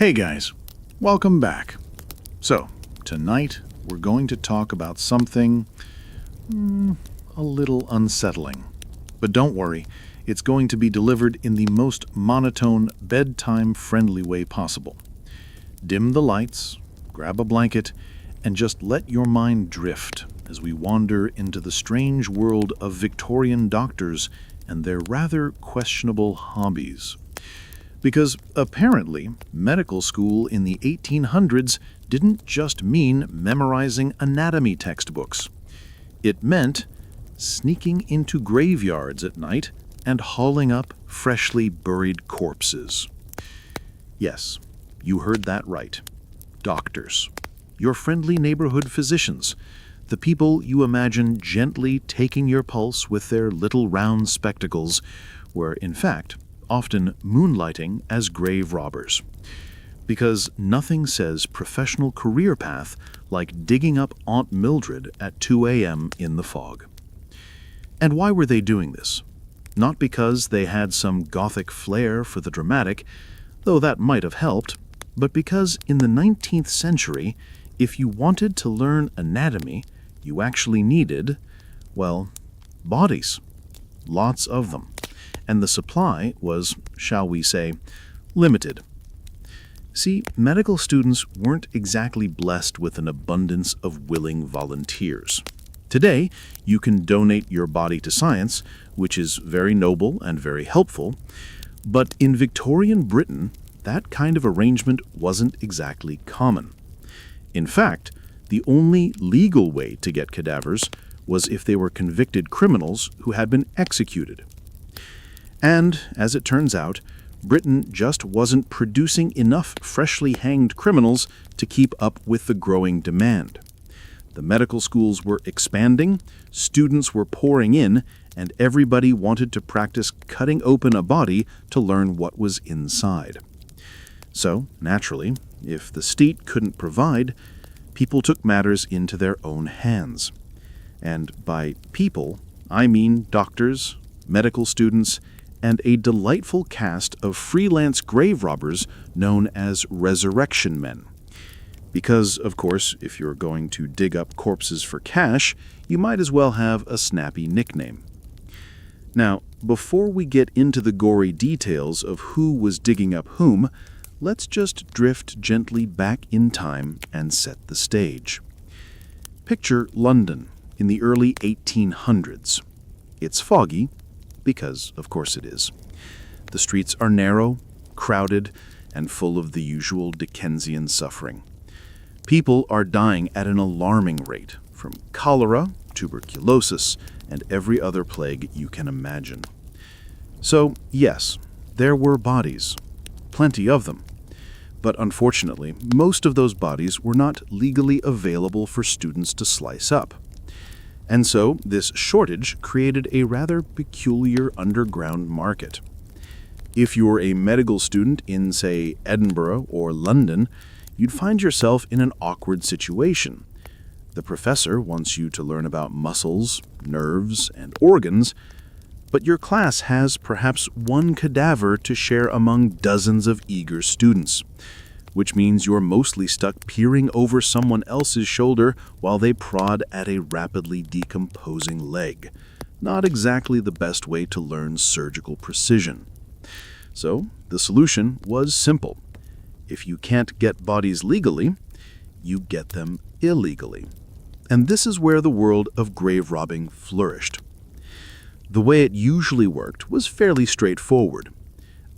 Hey guys, welcome back. So, tonight we're going to talk about something a little unsettling. But don't worry, it's going to be delivered in the most monotone, bedtime-friendly way possible. Dim the lights, grab a blanket, and just let your mind drift as we wander into the strange world of Victorian doctors and their rather questionable hobbies. Because apparently, medical school in the 1800s didn't just mean memorizing anatomy textbooks. It meant sneaking into graveyards at night and hauling up freshly buried corpses. Yes, you heard that right. Doctors. Your friendly neighborhood physicians. The people you imagine gently taking your pulse with their little round spectacles were, in fact, often moonlighting as grave robbers. Because nothing says professional career path like digging up Aunt Mildred at 2 a.m. in the fog. And why were they doing this? Not because they had some gothic flair for the dramatic, though that might have helped, but because in the 19th century, if you wanted to learn anatomy, you actually needed, well, bodies. Lots of them. And the supply was, shall we say, limited. See, medical students weren't exactly blessed with an abundance of willing volunteers. Today, you can donate your body to science, which is very noble and very helpful, but in Victorian Britain, that kind of arrangement wasn't exactly common. In fact, the only legal way to get cadavers was if they were convicted criminals who had been executed. And, as it turns out, Britain just wasn't producing enough freshly hanged criminals to keep up with the growing demand. The medical schools were expanding, students were pouring in, and everybody wanted to practice cutting open a body to learn what was inside. So, naturally, if the state couldn't provide, people took matters into their own hands. And by people, I mean doctors, medical students, and a delightful cast of freelance grave robbers known as resurrection men. Because, of course, if you're going to dig up corpses for cash, you might as well have a snappy nickname. Now, before we get into the gory details of who was digging up whom, let's just drift gently back in time and set the stage. Picture London in the early 1800s. It's foggy, because of course it is. The streets are narrow, crowded, and full of the usual Dickensian suffering. People are dying at an alarming rate, from cholera, tuberculosis, and every other plague you can imagine. So, yes, there were bodies, plenty of them. But unfortunately, most of those bodies were not legally available for students to slice up. And so, this shortage created a rather peculiar underground market. If you're a medical student in, say, Edinburgh or London, you'd find yourself in an awkward situation. The professor wants you to learn about muscles, nerves, and organs, but your class has perhaps one cadaver to share among dozens of eager students, which means you're mostly stuck peering over someone else's shoulder while they prod at a rapidly decomposing leg. Not exactly the best way to learn surgical precision. So, the solution was simple. If you can't get bodies legally, you get them illegally. And this is where the world of grave robbing flourished. The way it usually worked was fairly straightforward.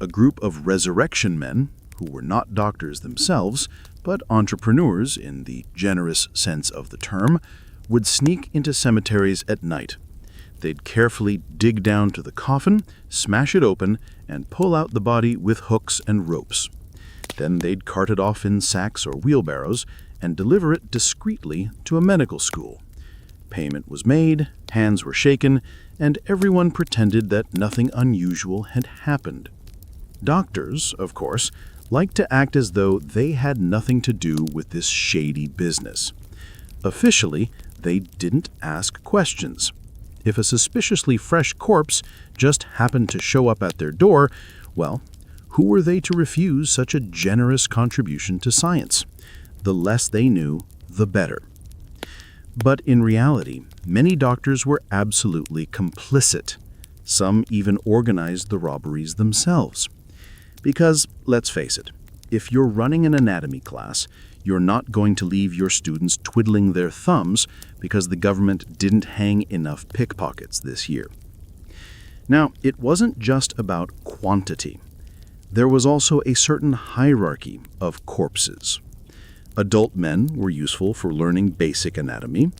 A group of resurrection men, who were not doctors themselves, but entrepreneurs in the generous sense of the term, would sneak into cemeteries at night. They'd carefully dig down to the coffin, smash it open, and pull out the body with hooks and ropes. Then they'd cart it off in sacks or wheelbarrows and deliver it discreetly to a medical school. Payment was made, hands were shaken, and everyone pretended that nothing unusual had happened. Doctors, of course, liked to act as though they had nothing to do with this shady business. Officially, they didn't ask questions. If a suspiciously fresh corpse just happened to show up at their door, well, Who were they to refuse such a generous contribution to science? The less they knew, the better. But in reality, many doctors were absolutely complicit. Some even organized the robberies themselves. Because, let's face it, if you're running an anatomy class, you're not going to leave your students twiddling their thumbs because the government didn't hang enough pickpockets this year. Now, it wasn't just about quantity. There was also a certain hierarchy of corpses. Adult men were useful for learning basic anatomy.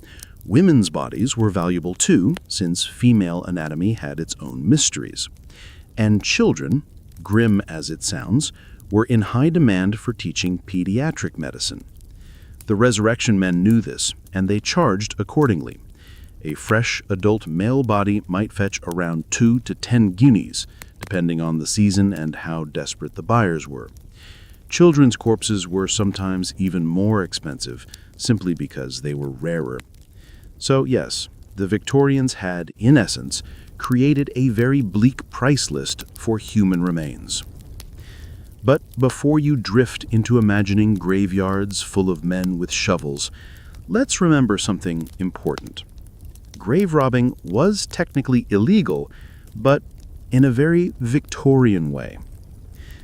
Women's bodies were valuable too, since female anatomy had its own mysteries. And children, grim as it sounds, were in high demand for teaching pediatric medicine. The resurrection men knew this, and they charged accordingly. A fresh adult male body might fetch around 2 to 10 guineas, depending on the season and how desperate the buyers were. Children's corpses were sometimes even more expensive, simply because they were rarer. So yes, the Victorians had, in essence, created a very bleak price list for human remains. But before you drift into imagining graveyards full of men with shovels, let's remember something important. Grave robbing was technically illegal, but in a very Victorian way.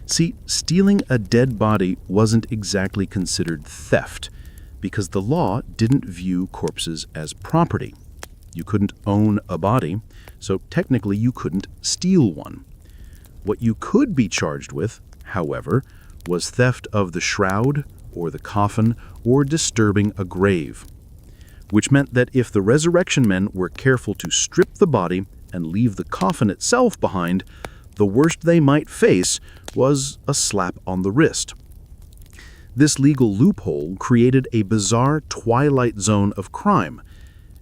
See, stealing a dead body wasn't exactly considered theft, because the law didn't view corpses as property. You couldn't own a body, so technically you couldn't steal one. What you could be charged with, however, was theft of the shroud, or the coffin, or disturbing a grave. Which meant that if the resurrection men were careful to strip the body and leave the coffin itself behind, the worst they might face was a slap on the wrist. This legal loophole created a bizarre twilight zone of crime.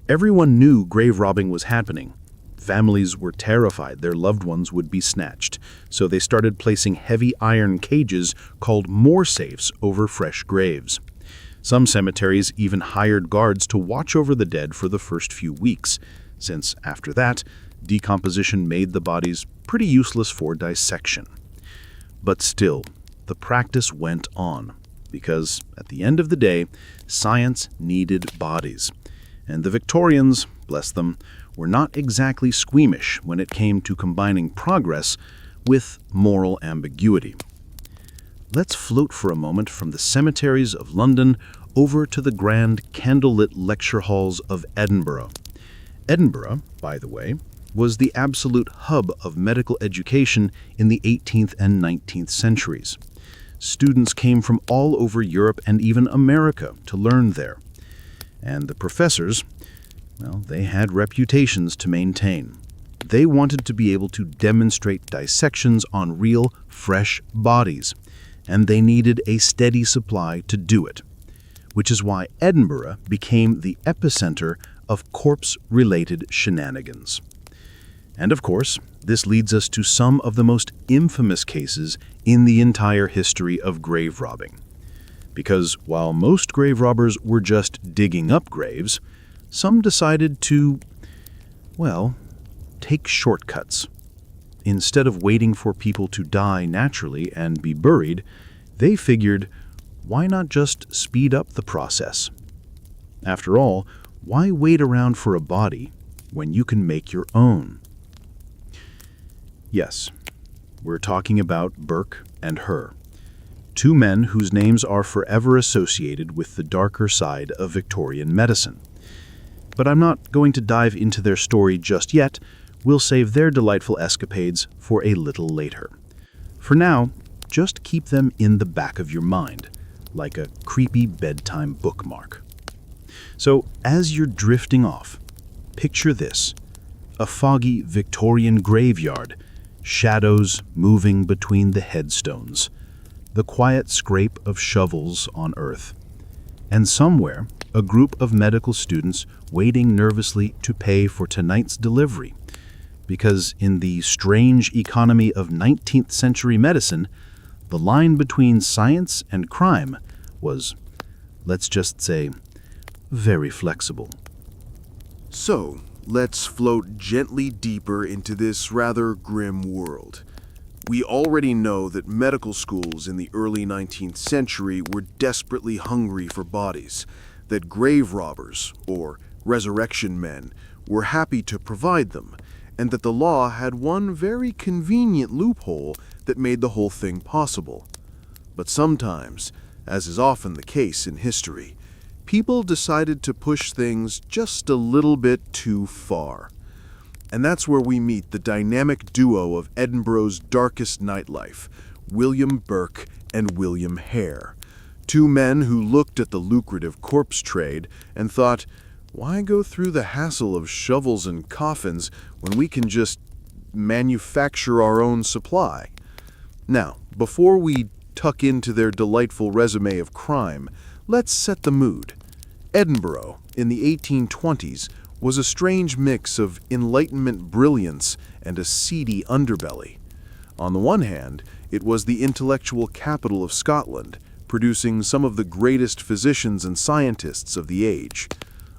Everyone knew grave robbing was happening. Families were terrified their loved ones would be snatched, so they started placing heavy iron cages called moor safes over fresh graves. Some cemeteries even hired guards to watch over the dead for the first few weeks, since after that, decomposition made the bodies pretty useless for dissection. But still, the practice went on, because at the end of the day, science needed bodies. And the Victorians, bless them, were not exactly squeamish when it came to combining progress with moral ambiguity. Let's float for a moment from the cemeteries of London over to the grand candlelit lecture halls of Edinburgh. Edinburgh, by the way, was the absolute hub of medical education in the 18th and 19th centuries. Students came from all over Europe and even America to learn there. And the professors, well, they had reputations to maintain. They wanted to be able to demonstrate dissections on real, fresh bodies, and they needed a steady supply to do it, which is why Edinburgh became the epicenter of corpse-related shenanigans. And of course, this leads us to some of the most infamous cases in the entire history of grave robbing. Because while most grave robbers were just digging up graves, some decided to, well, take shortcuts. Instead of waiting for people to die naturally and be buried, they figured, why not just speed up the process? After all, why wait around for a body when you can make your own? Yes, we're talking about Burke and Her, two men whose names are forever associated with the darker side of Victorian medicine. But I'm not going to dive into their story just yet. We'll save their delightful escapades for a little later. For now, just keep them in the back of your mind, like a creepy bedtime bookmark. So, as you're drifting off, picture this: a foggy Victorian graveyard, shadows moving between the headstones, the quiet scrape of shovels on earth, and somewhere, a group of medical students waiting nervously to pay for tonight's delivery. Because in the strange economy of 19th century medicine, the line between science and crime was, let's just say, very flexible. So, let's float gently deeper into this rather grim world. We already know that medical schools in the early 19th century were desperately hungry for bodies, that grave robbers, or resurrection men, were happy to provide them, and that the law had one very convenient loophole that made the whole thing possible. But sometimes, as is often the case in history, people decided to push things just a little bit too far. And that's where we meet the dynamic duo of Edinburgh's darkest nightlife, William Burke and William Hare. Two men who looked at the lucrative corpse trade and thought, why go through the hassle of shovels and coffins when we can just manufacture our own supply? Now, before we tuck into their delightful resume of crime, let's set the mood. Edinburgh, in the 1820s, was a strange mix of Enlightenment brilliance and a seedy underbelly. On the one hand, it was the intellectual capital of Scotland, producing some of the greatest physicians and scientists of the age.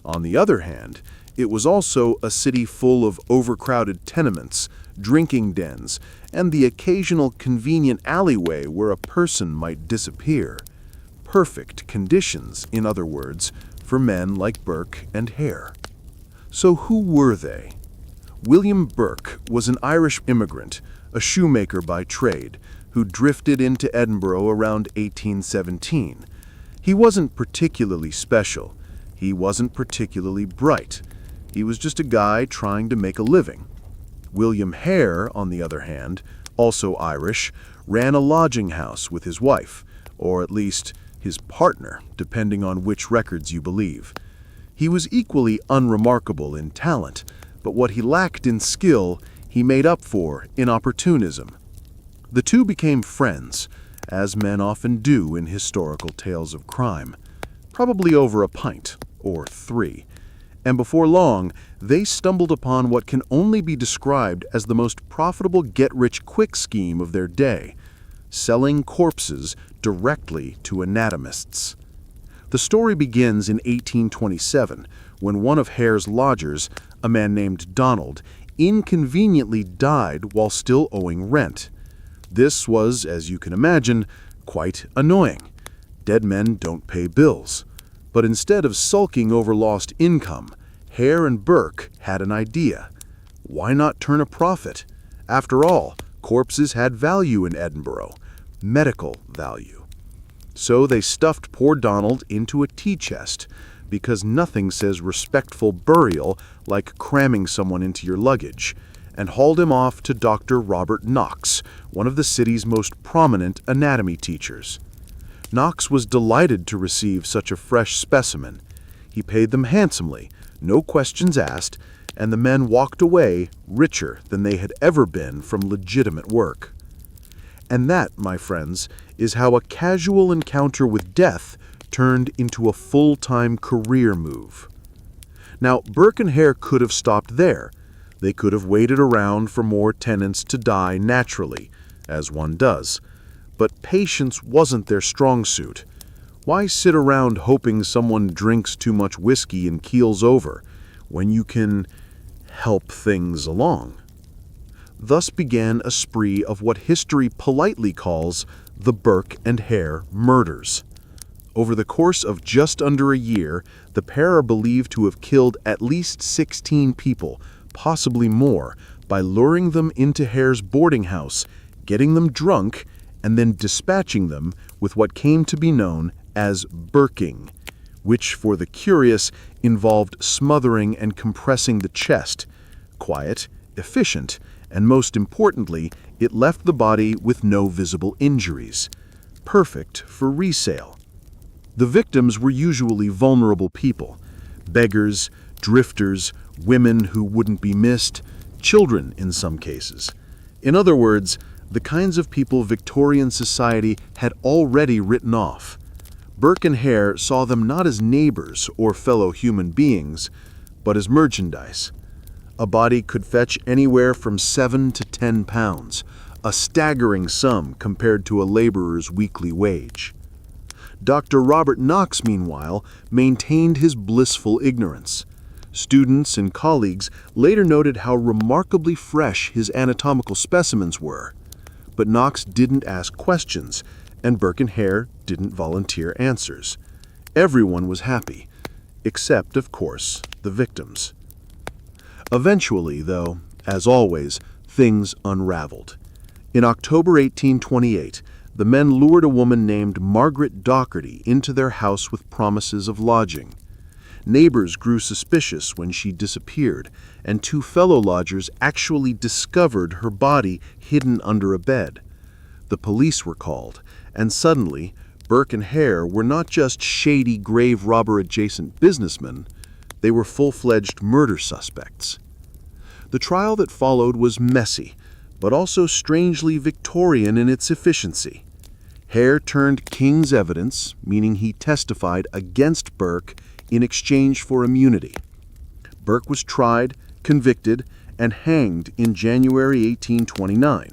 On the other hand, it was also a city full of overcrowded tenements, drinking dens, and the occasional convenient alleyway where a person might disappear. Perfect conditions, in other words, for men like Burke and Hare. So who were they? William Burke was an Irish immigrant, a shoemaker by trade, who drifted into Edinburgh around 1817. He wasn't particularly special. He wasn't particularly bright. He was just a guy trying to make a living. William Hare, on the other hand, also Irish, ran a lodging house with his wife, or at least his partner, depending on which records you believe. He was equally unremarkable in talent, but what he lacked in skill, he made up for in opportunism. The two became friends, as men often do in historical tales of crime, probably over a pint, or three, and before long, they stumbled upon what can only be described as the most profitable get-rich-quick scheme of their day, selling corpses directly to anatomists. The story begins in 1827, when one of Hare's lodgers, a man named Donald, inconveniently died while still owing rent. This was, as you can imagine, quite annoying. Dead men don't pay bills. But instead of sulking over lost income, Hare and Burke had an idea. Why not turn a profit? After all, corpses had value in Edinburgh, medical value. So they stuffed poor Donald into a tea chest, because nothing says respectful burial like cramming someone into your luggage, and hauled him off to Dr. Robert Knox, one of the city's most prominent anatomy teachers. Knox was delighted to receive such a fresh specimen. He paid them handsomely, no questions asked, and the men walked away richer than they had ever been from legitimate work. And that, my friends, is how a casual encounter with death turned into a full-time career move. Now, Burke and Hare could have stopped there. They could have waited around for more tenants to die naturally, as one does. But patience wasn't their strong suit. Why sit around hoping someone drinks too much whiskey and keels over, when you can help things along? Thus began a spree of what history politely calls the Burke and Hare murders. Over the course of just under a year, the pair are believed to have killed at least 16 people, possibly more, by luring them into Hare's boarding house, getting them drunk, and then dispatching them with what came to be known as burking, which, for the curious, involved smothering and compressing the chest. Quiet, efficient, and most importantly, it left the body with no visible injuries. Perfect for resale. The victims were usually vulnerable people, beggars, drifters, women who wouldn't be missed, children in some cases. In other words, the kinds of people Victorian society had already written off. Burke and Hare saw them not as neighbors or fellow human beings, but as merchandise. A body could fetch anywhere from 7 to 10 pounds, a staggering sum compared to a laborer's weekly wage. Dr. Robert Knox, meanwhile, maintained his blissful ignorance. Students and colleagues later noted how remarkably fresh his anatomical specimens were. but Knox didn't ask questions, and Burke and Hare didn't volunteer answers. Everyone was happy, except, of course, the victims. Eventually, though, as always, things unraveled. In October 1828, the men lured a woman named Margaret Docherty into their house with promises of lodging. Neighbors grew suspicious when she disappeared, and two fellow lodgers actually discovered her body hidden under a bed. The police were called, and suddenly, Burke and Hare were not just shady grave robber-adjacent businessmen, they were full-fledged murder suspects. The trial that followed was messy, but also strangely Victorian in its efficiency. Hare turned king's evidence, meaning he testified against Burke in exchange for immunity. Burke was tried, convicted, and hanged in January 1829.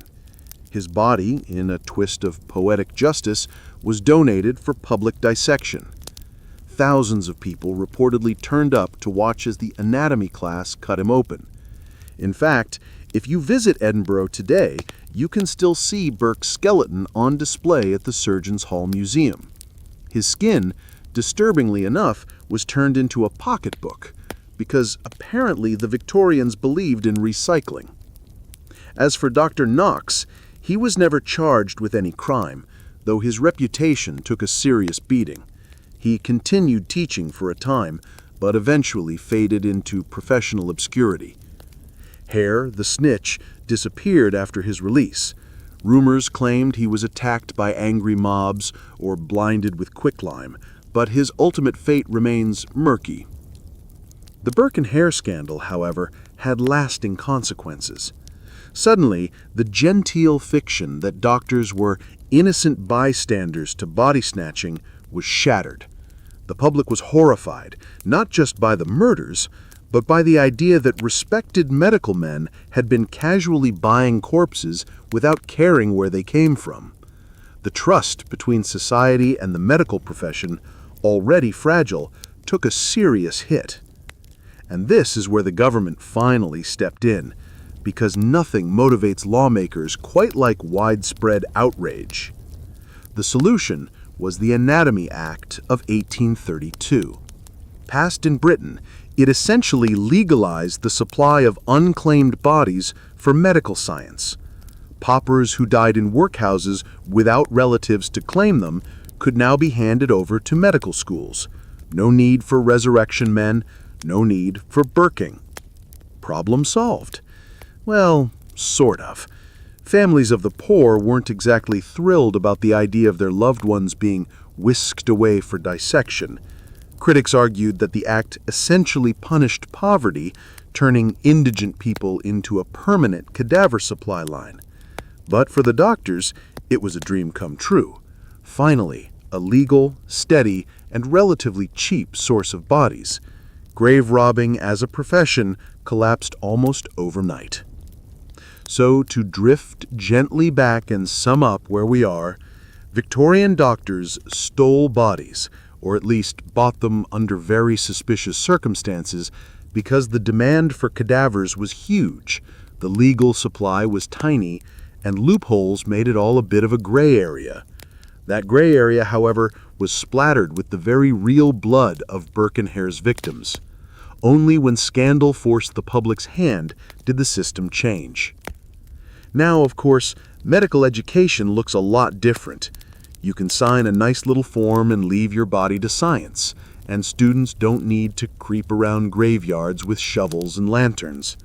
His body, in a twist of poetic justice, was donated for public dissection. Thousands of people reportedly turned up to watch as the anatomy class cut him open. In fact, if you visit Edinburgh today, you can still see Burke's skeleton on display at the Surgeons' Hall Museum. His skin, disturbingly enough, was turned into a pocketbook, because apparently the Victorians believed in recycling. As for Dr. Knox, he was never charged with any crime, though his reputation took a serious beating. He continued teaching for a time, but eventually faded into professional obscurity. Hare, the snitch, disappeared after his release. Rumors claimed he was attacked by angry mobs or blinded with quicklime, but his ultimate fate remains murky. The Burke and Hare scandal, however, had lasting consequences. Suddenly, the genteel fiction that doctors were innocent bystanders to body snatching was shattered. The public was horrified, not just by the murders, but by the idea that respected medical men had been casually buying corpses without caring where they came from. The trust between society and the medical profession, already fragile, took a serious hit. And this is where the government finally stepped in, because nothing motivates lawmakers quite like widespread outrage. The solution was the Anatomy Act of 1832. Passed in Britain, it essentially legalized the supply of unclaimed bodies for medical science. Paupers who died in workhouses without relatives to claim them could now be handed over to medical schools. No need for resurrection men, no need for Burking. Problem solved. Well, sort of. Families of the poor weren't exactly thrilled about the idea of their loved ones being whisked away for dissection. Critics argued that the act essentially punished poverty, turning indigent people into a permanent cadaver supply line. But for the doctors, it was a dream come true. Finally, a legal, steady, and relatively cheap source of bodies. Grave robbing as a profession collapsed almost overnight. So, to drift gently back and sum up where we are, Victorian doctors stole bodies, or at least bought them under very suspicious circumstances, because the demand for cadavers was huge, the legal supply was tiny, and loopholes made it all a bit of a gray area. That gray area, however, was splattered with the very real blood of Burke and Hare's victims. Only when scandal forced the public's hand did the system change. Now, of course, medical education looks a lot different. You can sign a nice little form and leave your body to science, and students don't need to creep around graveyards with shovels and lanterns.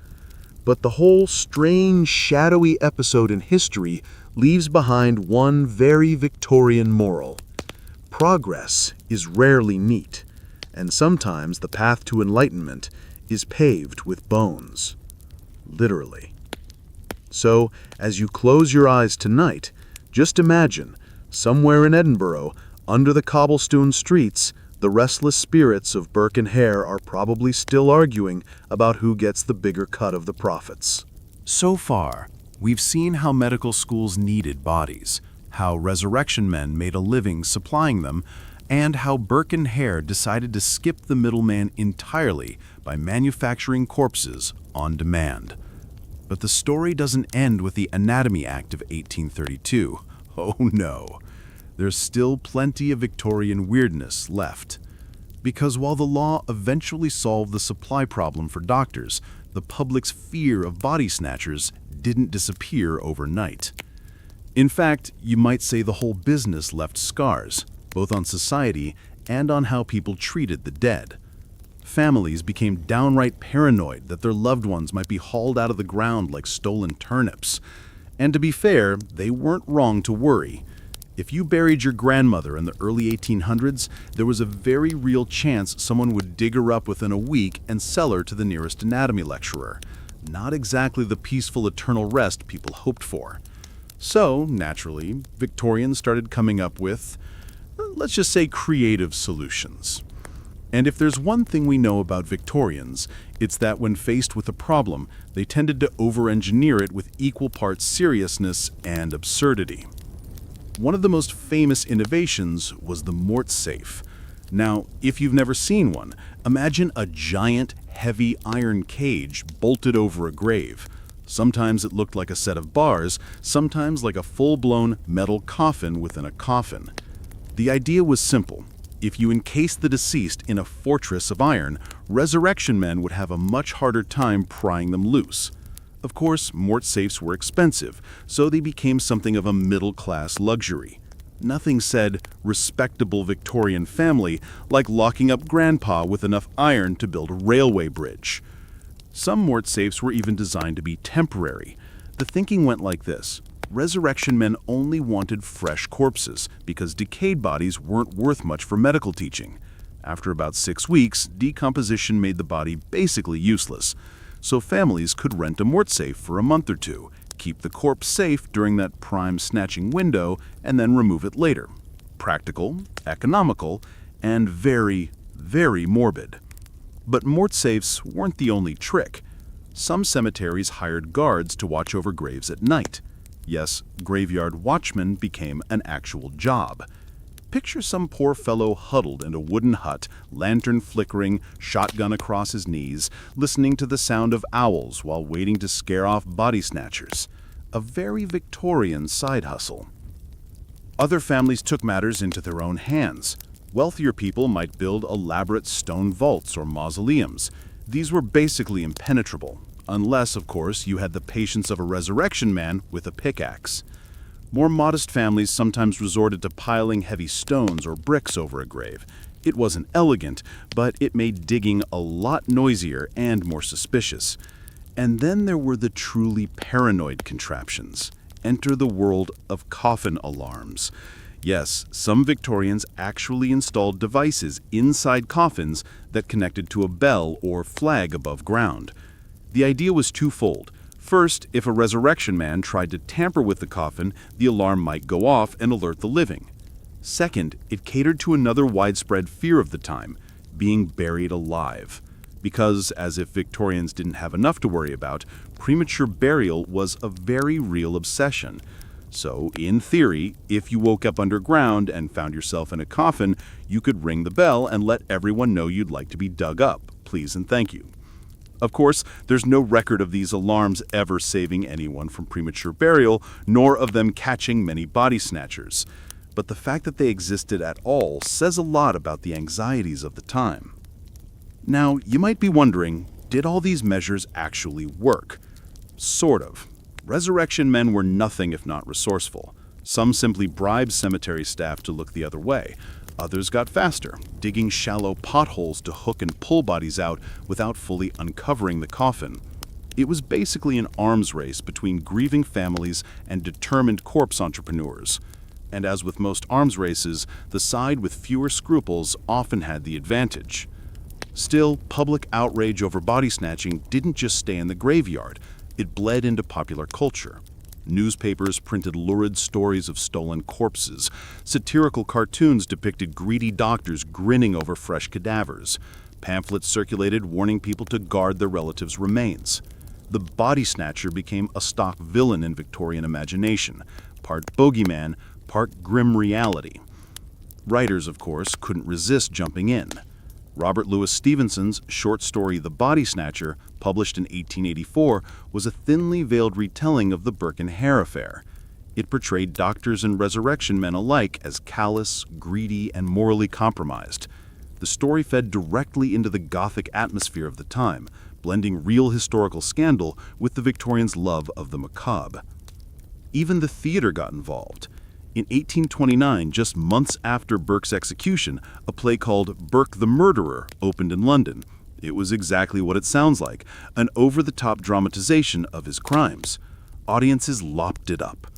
But the whole strange, shadowy episode in history leaves behind one very Victorian moral. Progress is rarely neat, and sometimes the path to enlightenment is paved with bones. Literally. So, as you close your eyes tonight, just imagine, somewhere in Edinburgh, under the cobblestone streets, the restless spirits of Burke and Hare are probably still arguing about who gets the bigger cut of the profits. So far, we've seen how medical schools needed bodies, how resurrection men made a living supplying them, and how Burke and Hare decided to skip the middleman entirely by manufacturing corpses on demand. But the story doesn't end with the Anatomy Act of 1832. Oh no. There's still plenty of Victorian weirdness left. Because while the law eventually solved the supply problem for doctors, the public's fear of body snatchers didn't disappear overnight. In fact, you might say the whole business left scars, both on society and on how people treated the dead. Families became downright paranoid that their loved ones might be hauled out of the ground like stolen turnips. And to be fair, they weren't wrong to worry. If you buried your grandmother in the early 1800s, there was a very real chance someone would dig her up within a week and sell her to the nearest anatomy lecturer. Not exactly the peaceful eternal rest people hoped for. So, naturally, Victorians started coming up with, let's just say, creative solutions. And if there's one thing we know about Victorians, it's that when faced with a problem, they tended to over-engineer it with equal parts seriousness and absurdity. One of the most famous innovations was the Mort safe. Now, if you've never seen one, imagine a giant, heavy iron cage bolted over a grave. Sometimes it looked like a set of bars, sometimes like a full-blown metal coffin within a coffin. The idea was simple. If you encased the deceased in a fortress of iron, resurrection men would have a much harder time prying them loose. Of course, Mort safes were expensive, so they became something of a middle-class luxury. Nothing said respectable Victorian family like locking up grandpa with enough iron to build a railway bridge. Some Mort safes were even designed to be temporary. The thinking went like this. Resurrection men only wanted fresh corpses because decayed bodies weren't worth much for medical teaching. After about 6 weeks, decomposition made the body basically useless. So families could rent a Mort safe for a month or two, keep the corpse safe during that prime snatching window, and then remove it later. Practical, economical, and very, very morbid. But Mort safes weren't the only trick. Some cemeteries hired guards to watch over graves at night. Yes, graveyard watchmen became an actual job. Picture some poor fellow huddled in a wooden hut, lantern flickering, shotgun across his knees, listening to the sound of owls while waiting to scare off body snatchers. A very Victorian side hustle. Other families took matters into their own hands. Wealthier people might build elaborate stone vaults or mausoleums. These were basically impenetrable, unless, of course, you had the patience of a resurrection man with a pickaxe. More modest families sometimes resorted to piling heavy stones or bricks over a grave. It wasn't elegant, but it made digging a lot noisier and more suspicious. And then there were the truly paranoid contraptions. Enter the world of coffin alarms. Yes, some Victorians actually installed devices inside coffins that connected to a bell or flag above ground. The idea was twofold. First, if a resurrection man tried to tamper with the coffin, the alarm might go off and alert the living. Second, it catered to another widespread fear of the time, being buried alive. Because, as if Victorians didn't have enough to worry about, premature burial was a very real obsession. So, in theory, if you woke up underground and found yourself in a coffin, you could ring the bell and let everyone know you'd like to be dug up. Please and thank you. Of course, there's no record of these alarms ever saving anyone from premature burial, nor of them catching many body snatchers. But the fact that they existed at all says a lot about the anxieties of the time. Now, you might be wondering, did all these measures actually work? Sort of. Resurrection men were nothing if not resourceful. Some simply bribed cemetery staff to look the other way. Others got faster, digging shallow potholes to hook and pull bodies out without fully uncovering the coffin. It was basically an arms race between grieving families and determined corpse entrepreneurs. And as with most arms races, the side with fewer scruples often had the advantage. Still, public outrage over body snatching didn't just stay in the graveyard. It bled into popular culture. Newspapers printed lurid stories of stolen corpses. Satirical cartoons depicted greedy doctors grinning over fresh cadavers. Pamphlets circulated warning people to guard their relatives' remains. The body snatcher became a stock villain in Victorian imagination, part bogeyman, part grim reality. Writers, of course, couldn't resist jumping in. Robert Louis Stevenson's short story The Body Snatcher, published in 1884, was a thinly veiled retelling of the Burke and Hare affair. It portrayed doctors and resurrection men alike as callous, greedy, and morally compromised. The story fed directly into the Gothic atmosphere of the time, blending real historical scandal with the Victorians' love of the macabre. Even the theater got involved. In 1829, just months after Burke's execution, a play called Burke the Murderer opened in London. It was exactly what it sounds like, an over-the-top dramatization of his crimes. Audiences lopped it up.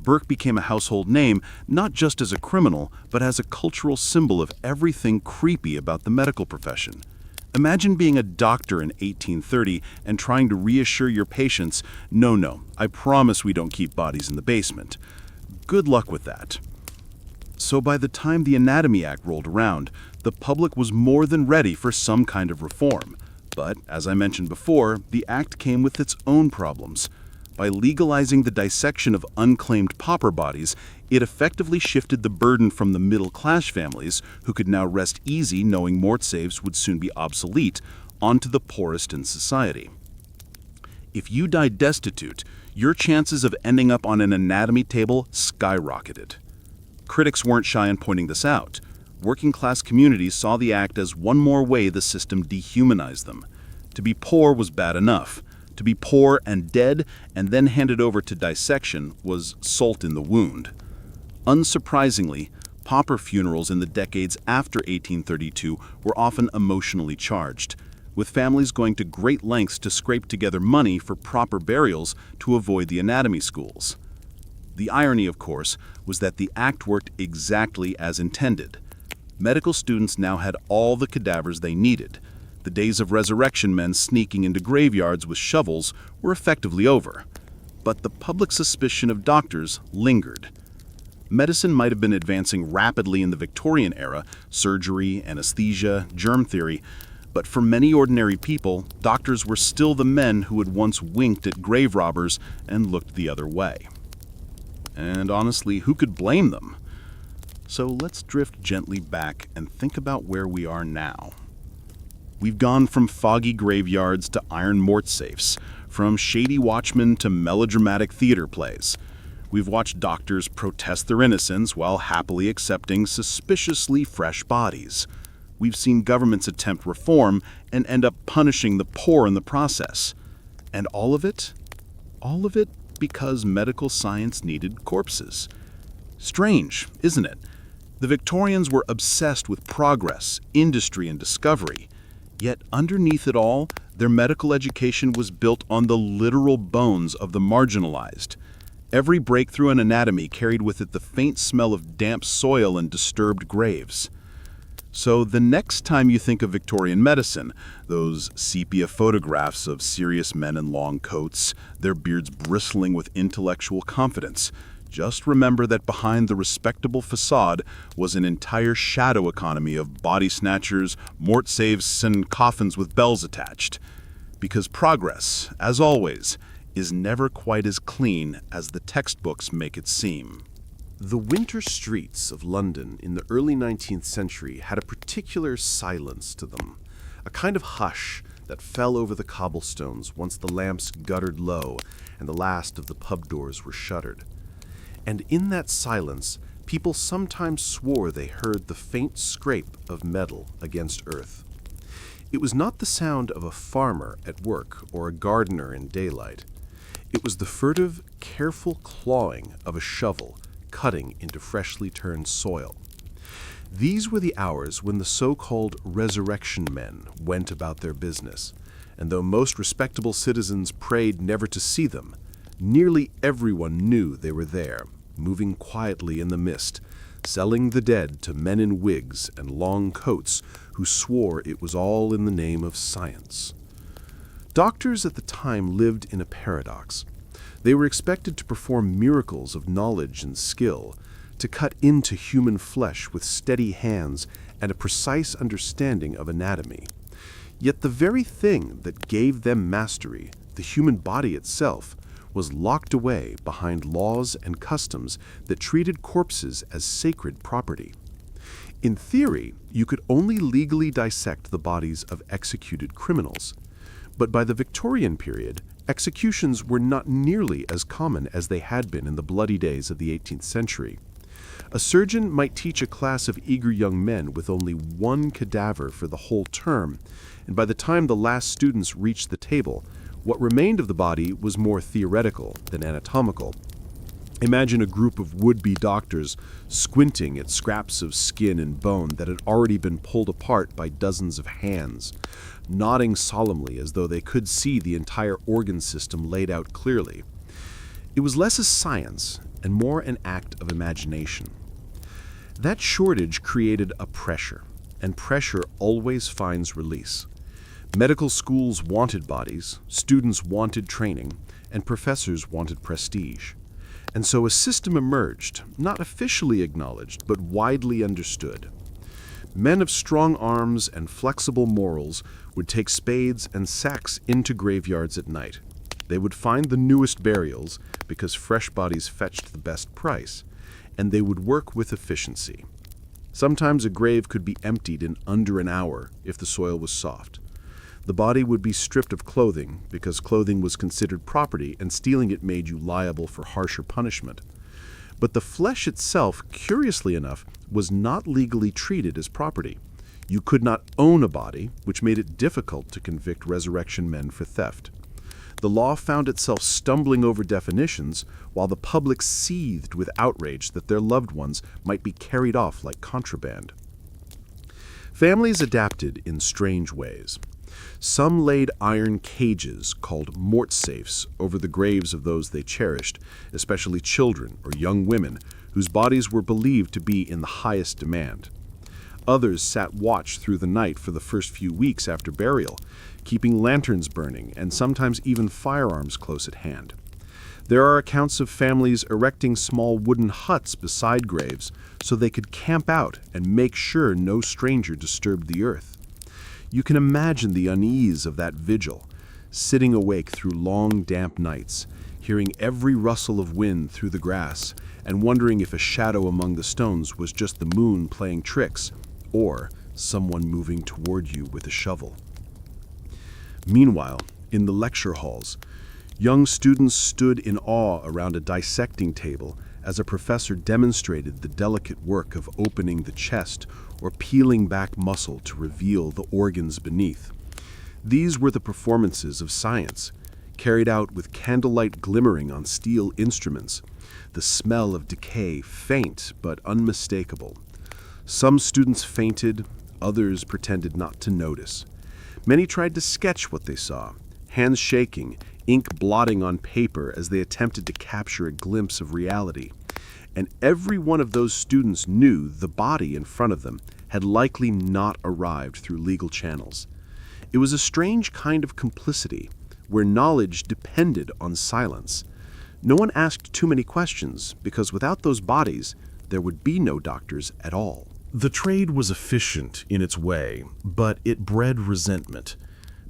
Burke became a household name not just as a criminal, but as a cultural symbol of everything creepy about the medical profession. Imagine being a doctor in 1830 and trying to reassure your patients, no, I promise we don't keep bodies in the basement. Good luck with that. So by the time the Anatomy Act rolled around, the public was more than ready for some kind of reform. But, as I mentioned before, the act came with its own problems. By legalizing the dissection of unclaimed pauper bodies, it effectively shifted the burden from the middle-class families, who could now rest easy knowing mortsaves would soon be obsolete, onto the poorest in society. If you died destitute, your chances of ending up on an anatomy table skyrocketed. Critics weren't shy in pointing this out. Working-class communities saw the act as one more way the system dehumanized them. To be poor was bad enough. To be poor and dead and then handed over to dissection was salt in the wound. Unsurprisingly, pauper funerals in the decades after 1832 were often emotionally charged, with families going to great lengths to scrape together money for proper burials to avoid the anatomy schools. The irony, of course, was that the act worked exactly as intended. Medical students now had all the cadavers they needed. The days of resurrection men sneaking into graveyards with shovels were effectively over. But the public suspicion of doctors lingered. Medicine might have been advancing rapidly in the Victorian era, surgery, anesthesia, germ theory, but for many ordinary people, doctors were still the men who had once winked at grave robbers and looked the other way. And honestly, who could blame them? So let's drift gently back and think about where we are now. We've gone from foggy graveyards to iron mort safes, from shady watchmen to melodramatic theater plays. We've watched doctors protest their innocence while happily accepting suspiciously fresh bodies. We've seen governments attempt reform and end up punishing the poor in the process. And all of it because medical science needed corpses. Strange, isn't it? The Victorians were obsessed with progress, industry, and discovery. Yet underneath it all, their medical education was built on the literal bones of the marginalized. Every breakthrough in anatomy carried with it the faint smell of damp soil and disturbed graves. So the next time you think of Victorian medicine, those sepia photographs of serious men in long coats, their beards bristling with intellectual confidence, just remember that behind the respectable facade was an entire shadow economy of body snatchers, mort safes, and coffins with bells attached. Because progress, as always, is never quite as clean as the textbooks make it seem. The winter streets of London in the early 19th century had a particular silence to them, a kind of hush that fell over the cobblestones once the lamps guttered low and the last of the pub doors were shuttered. And in that silence, people sometimes swore they heard the faint scrape of metal against earth. It was not the sound of a farmer at work or a gardener in daylight. It was the furtive, careful clawing of a shovel cutting into freshly turned soil. These were the hours when the so-called resurrection men went about their business, and though most respectable citizens prayed never to see them, nearly everyone knew they were there, moving quietly in the mist, selling the dead to men in wigs and long coats who swore it was all in the name of science. Doctors at the time lived in a paradox. They were expected to perform miracles of knowledge and skill, to cut into human flesh with steady hands and a precise understanding of anatomy. Yet the very thing that gave them mastery, the human body itself, was locked away behind laws and customs that treated corpses as sacred property. In theory, you could only legally dissect the bodies of executed criminals. But by the Victorian period, executions were not nearly as common as they had been in the bloody days of the 18th century. A surgeon might teach a class of eager young men with only one cadaver for the whole term, and by the time the last students reached the table, what remained of the body was more theoretical than anatomical. Imagine a group of would-be doctors squinting at scraps of skin and bone that had already been pulled apart by dozens of hands, nodding solemnly as though they could see the entire organ system laid out clearly. It was less a science and more an act of imagination. That shortage created a pressure, and pressure always finds release. Medical schools wanted bodies, students wanted training, and professors wanted prestige. And so a system emerged, not officially acknowledged, but widely understood. Men of strong arms and flexible morals would take spades and sacks into graveyards at night. They would find the newest burials because fresh bodies fetched the best price, and they would work with efficiency. Sometimes a grave could be emptied in under an hour if the soil was soft. The body would be stripped of clothing because clothing was considered property and stealing it made you liable for harsher punishment. But the flesh itself, curiously enough, was not legally treated as property. You could not own a body, which made it difficult to convict resurrection men for theft. The law found itself stumbling over definitions while the public seethed with outrage that their loved ones might be carried off like contraband. Families adapted in strange ways. Some laid iron cages, called mort safes, over the graves of those they cherished, especially children or young women, whose bodies were believed to be in the highest demand. Others sat watch through the night for the first few weeks after burial, keeping lanterns burning and sometimes even firearms close at hand. There are accounts of families erecting small wooden huts beside graves so they could camp out and make sure no stranger disturbed the earth. You can imagine the unease of that vigil, sitting awake through long, damp nights, hearing every rustle of wind through the grass, and wondering if a shadow among the stones was just the moon playing tricks, or someone moving toward you with a shovel. Meanwhile, in the lecture halls, young students stood in awe around a dissecting table as a professor demonstrated the delicate work of opening the chest or peeling back muscle to reveal the organs beneath. These were the performances of science, carried out with candlelight glimmering on steel instruments, the smell of decay faint but unmistakable. Some students fainted, others pretended not to notice. Many tried to sketch what they saw, hands shaking, ink blotting on paper as they attempted to capture a glimpse of reality. And every one of those students knew the body in front of them had likely not arrived through legal channels. It was a strange kind of complicity, where knowledge depended on silence. No one asked too many questions, because without those bodies, there would be no doctors at all. The trade was efficient in its way, but it bred resentment.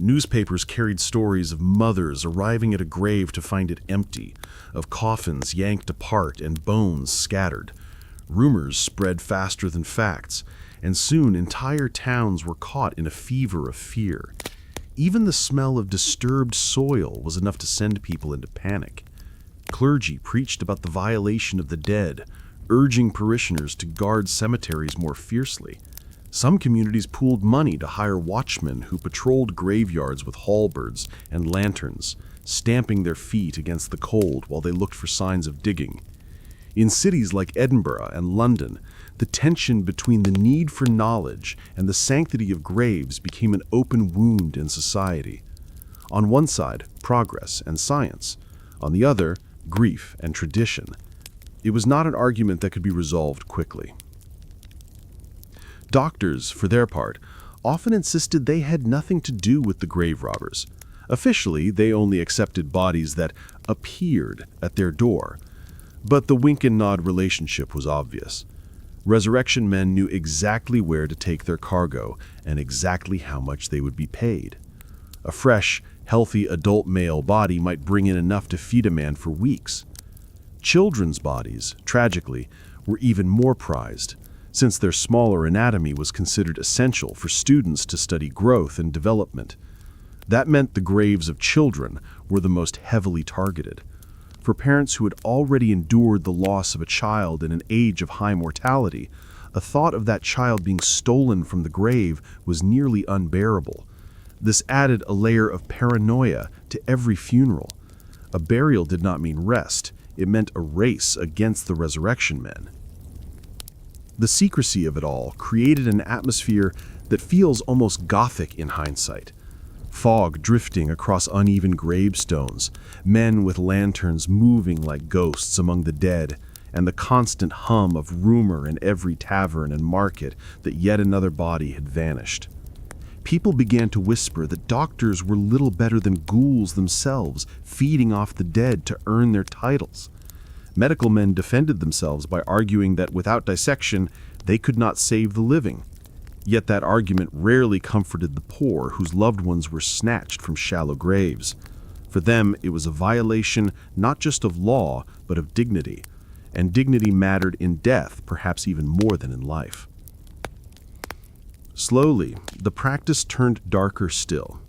Newspapers carried stories of mothers arriving at a grave to find it empty, of coffins yanked apart and bones scattered. Rumors spread faster than facts, and soon entire towns were caught in a fever of fear. Even the smell of disturbed soil was enough to send people into panic. Clergy preached about the violation of the dead, urging parishioners to guard cemeteries more fiercely. Some communities pooled money to hire watchmen who patrolled graveyards with halberds and lanterns, stamping their feet against the cold while they looked for signs of digging. In cities like Edinburgh and London, the tension between the need for knowledge and the sanctity of graves became an open wound in society. On one side, progress and science. On the other, grief and tradition. It was not an argument that could be resolved quickly. Doctors, for their part, often insisted they had nothing to do with the grave robbers. Officially, they only accepted bodies that appeared at their door. But the wink and nod relationship was obvious. Resurrection men knew exactly where to take their cargo and exactly how much they would be paid. A fresh, healthy adult male body might bring in enough to feed a man for weeks. Children's bodies, tragically, were even more prized, since their smaller anatomy was considered essential for students to study growth and development. That meant the graves of children were the most heavily targeted. For parents who had already endured the loss of a child in an age of high mortality, a thought of that child being stolen from the grave was nearly unbearable. This added a layer of paranoia to every funeral. A burial did not mean rest, it meant a race against the resurrection men. The secrecy of it all created an atmosphere that feels almost gothic in hindsight. Fog drifting across uneven gravestones, men with lanterns moving like ghosts among the dead, and the constant hum of rumor in every tavern and market that yet another body had vanished. People began to whisper that doctors were little better than ghouls themselves, feeding off the dead to earn their titles. Medical men defended themselves by arguing that without dissection, they could not save the living. Yet that argument rarely comforted the poor whose loved ones were snatched from shallow graves. For them, it was a violation not just of law, but of dignity. And dignity mattered in death, perhaps even more than in life. Slowly, the practice turned darker still.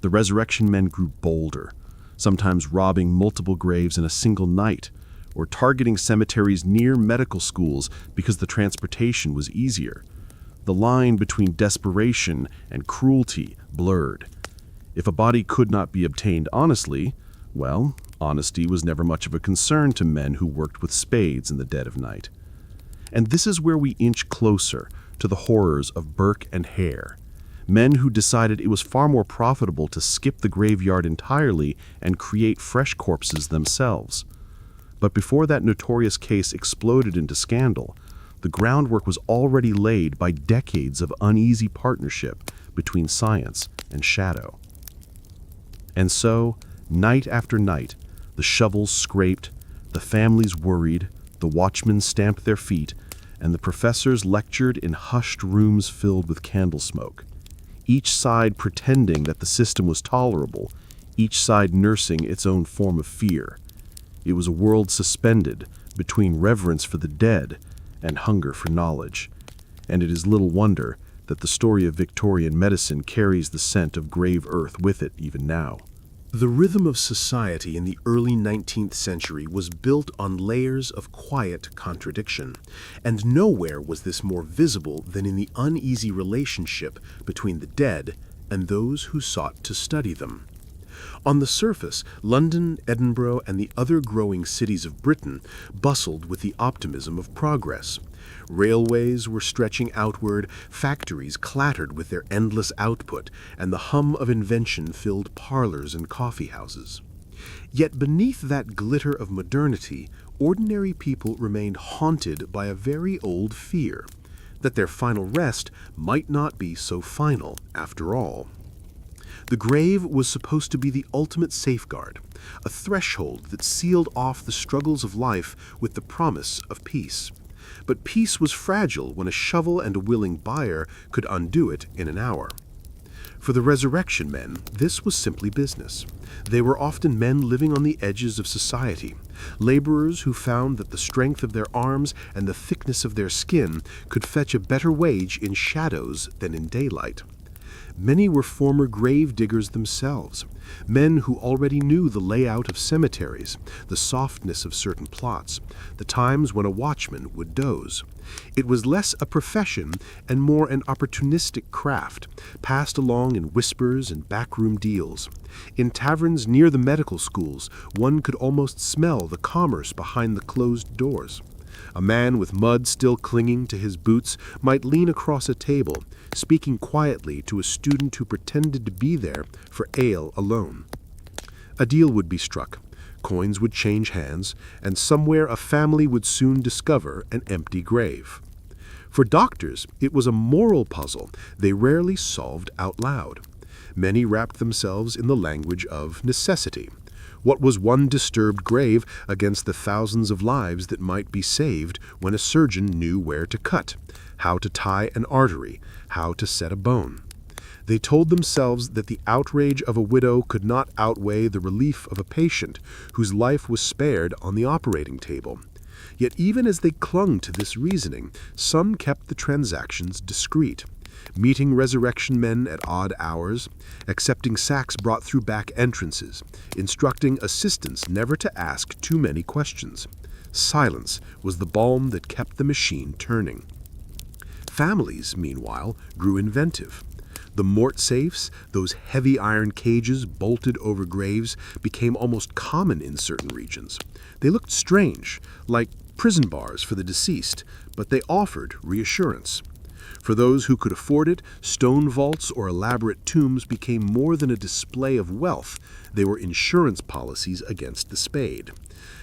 The resurrection men grew bolder, sometimes robbing multiple graves in a single night, or targeting cemeteries near medical schools because the transportation was easier. The line between desperation and cruelty blurred. If a body could not be obtained honestly, well, honesty was never much of a concern to men who worked with spades in the dead of night. And this is where we inch closer to the horrors of Burke and Hare, men who decided it was far more profitable to skip the graveyard entirely and create fresh corpses themselves. But before that notorious case exploded into scandal, the groundwork was already laid by decades of uneasy partnership between science and shadow. And so, night after night, the shovels scraped, the families worried, the watchmen stamped their feet, and the professors lectured in hushed rooms filled with candle smoke, each side pretending that the system was tolerable, each side nursing its own form of fear. It was a world suspended between reverence for the dead and hunger for knowledge, and it is little wonder that the story of Victorian medicine carries the scent of grave earth with it even now. The rhythm of society in the early 19th century was built on layers of quiet contradiction, and nowhere was this more visible than in the uneasy relationship between the dead and those who sought to study them. On the surface, London, Edinburgh, and the other growing cities of Britain bustled with the optimism of progress. Railways were stretching outward, factories clattered with their endless output, and the hum of invention filled parlors and coffee houses. Yet beneath that glitter of modernity, ordinary people remained haunted by a very old fear, that their final rest might not be so final after all. The grave was supposed to be the ultimate safeguard, a threshold that sealed off the struggles of life with the promise of peace. But peace was fragile when a shovel and a willing buyer could undo it in an hour. For the resurrection men, this was simply business. They were often men living on the edges of society, laborers who found that the strength of their arms and the thickness of their skin could fetch a better wage in shadows than in daylight. Many were former grave diggers themselves, men who already knew the layout of cemeteries, the softness of certain plots, the times when a watchman would doze. It was less a profession and more an opportunistic craft, passed along in whispers and backroom deals. In taverns near the medical schools, one could almost smell the commerce behind the closed doors. A man with mud still clinging to his boots might lean across a table, speaking quietly to a student who pretended to be there for ale alone. A deal would be struck, coins would change hands, and somewhere a family would soon discover an empty grave. For doctors, it was a moral puzzle they rarely solved out loud. Many wrapped themselves in the language of necessity. What was one disturbed grave against the thousands of lives that might be saved when a surgeon knew where to cut, how to tie an artery, how to set a bone? They told themselves that the outrage of a widow could not outweigh the relief of a patient whose life was spared on the operating table. Yet even as they clung to this reasoning, some kept the transactions discreet, meeting resurrection men at odd hours, accepting sacks brought through back entrances, instructing assistants never to ask too many questions. Silence was the balm that kept the machine turning. Families, meanwhile, grew inventive. The mort safes, those heavy iron cages bolted over graves, became almost common in certain regions. They looked strange, like prison bars for the deceased, but they offered reassurance. For those who could afford it, stone vaults or elaborate tombs became more than a display of wealth. They were insurance policies against the spade.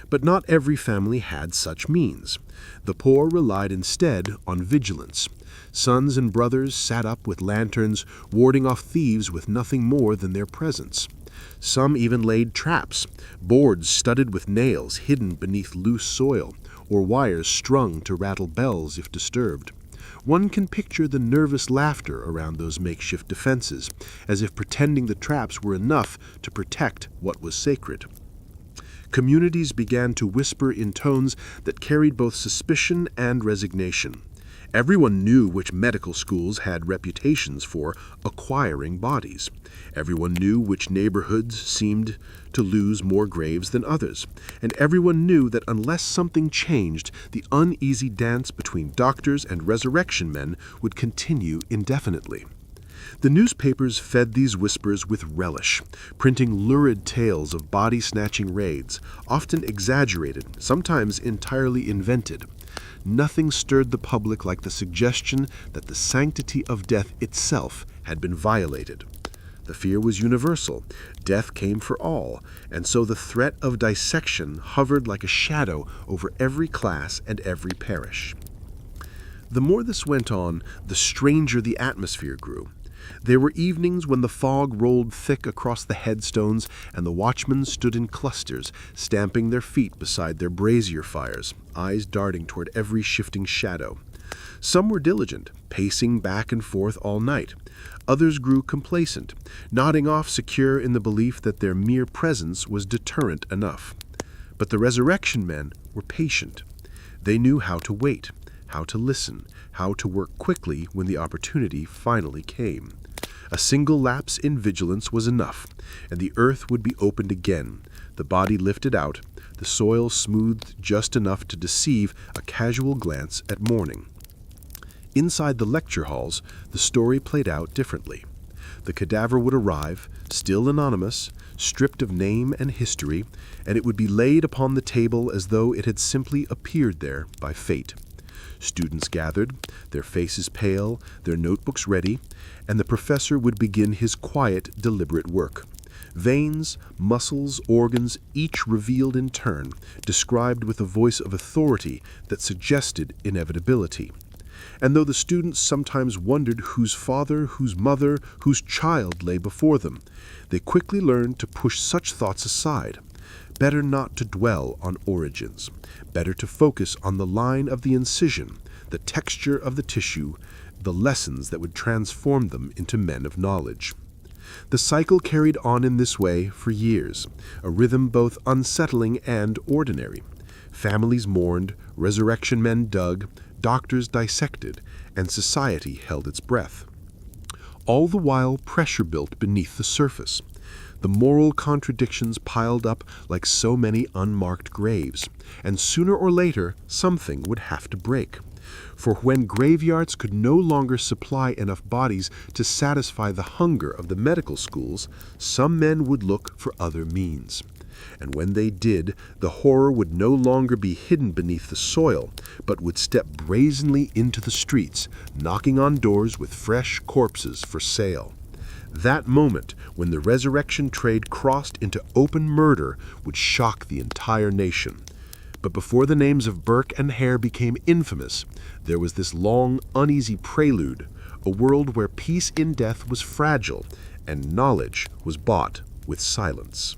But not every family had such means. The poor relied instead on vigilance. Sons and brothers sat up with lanterns, warding off thieves with nothing more than their presence. Some even laid traps, boards studded with nails hidden beneath loose soil, or wires strung to rattle bells if disturbed. One can picture the nervous laughter around those makeshift defenses, as if pretending the traps were enough to protect what was sacred. Communities began to whisper in tones that carried both suspicion and resignation. Everyone knew which medical schools had reputations for acquiring bodies. Everyone knew which neighborhoods seemed to lose more graves than others. And everyone knew that unless something changed, the uneasy dance between doctors and resurrection men would continue indefinitely. The newspapers fed these whispers with relish, printing lurid tales of body-snatching raids, often exaggerated, sometimes entirely invented. Nothing stirred the public like the suggestion that the sanctity of death itself had been violated. The fear was universal. Death came for all, and so the threat of dissection hovered like a shadow over every class and every parish. The more this went on, the stranger the atmosphere grew. There were evenings when the fog rolled thick across the headstones and the watchmen stood in clusters, stamping their feet beside their brazier fires, eyes darting toward every shifting shadow. Some were diligent, pacing back and forth all night. Others grew complacent, nodding off secure in the belief that their mere presence was deterrent enough. But the resurrection men were patient. They knew how to wait, how to listen, how to work quickly when the opportunity finally came. A single lapse in vigilance was enough, and the earth would be opened again, the body lifted out, the soil smoothed just enough to deceive a casual glance at morning. Inside the lecture halls, the story played out differently. The cadaver would arrive, still anonymous, stripped of name and history, and it would be laid upon the table as though it had simply appeared there by fate. Students gathered, their faces pale, their notebooks ready, and the professor would begin his quiet, deliberate work. Veins, muscles, organs, each revealed in turn, described with a voice of authority that suggested inevitability. And though the students sometimes wondered whose father, whose mother, whose child lay before them, they quickly learned to push such thoughts aside. Better not to dwell on origins. Better to focus on the line of the incision, the texture of the tissue, the lessons that would transform them into men of knowledge. The cycle carried on in this way for years, a rhythm both unsettling and ordinary. Families mourned, resurrection men dug, doctors dissected, and society held its breath. All the while pressure built beneath the surface. The moral contradictions piled up like so many unmarked graves, and sooner or later something would have to break. For when graveyards could no longer supply enough bodies to satisfy the hunger of the medical schools, some men would look for other means. And when they did, the horror would no longer be hidden beneath the soil, but would step brazenly into the streets, knocking on doors with fresh corpses for sale. That moment, when the resurrection trade crossed into open murder, would shock the entire nation. But before the names of Burke and Hare became infamous, there was this long, uneasy prelude, a world where peace in death was fragile, and knowledge was bought with silence.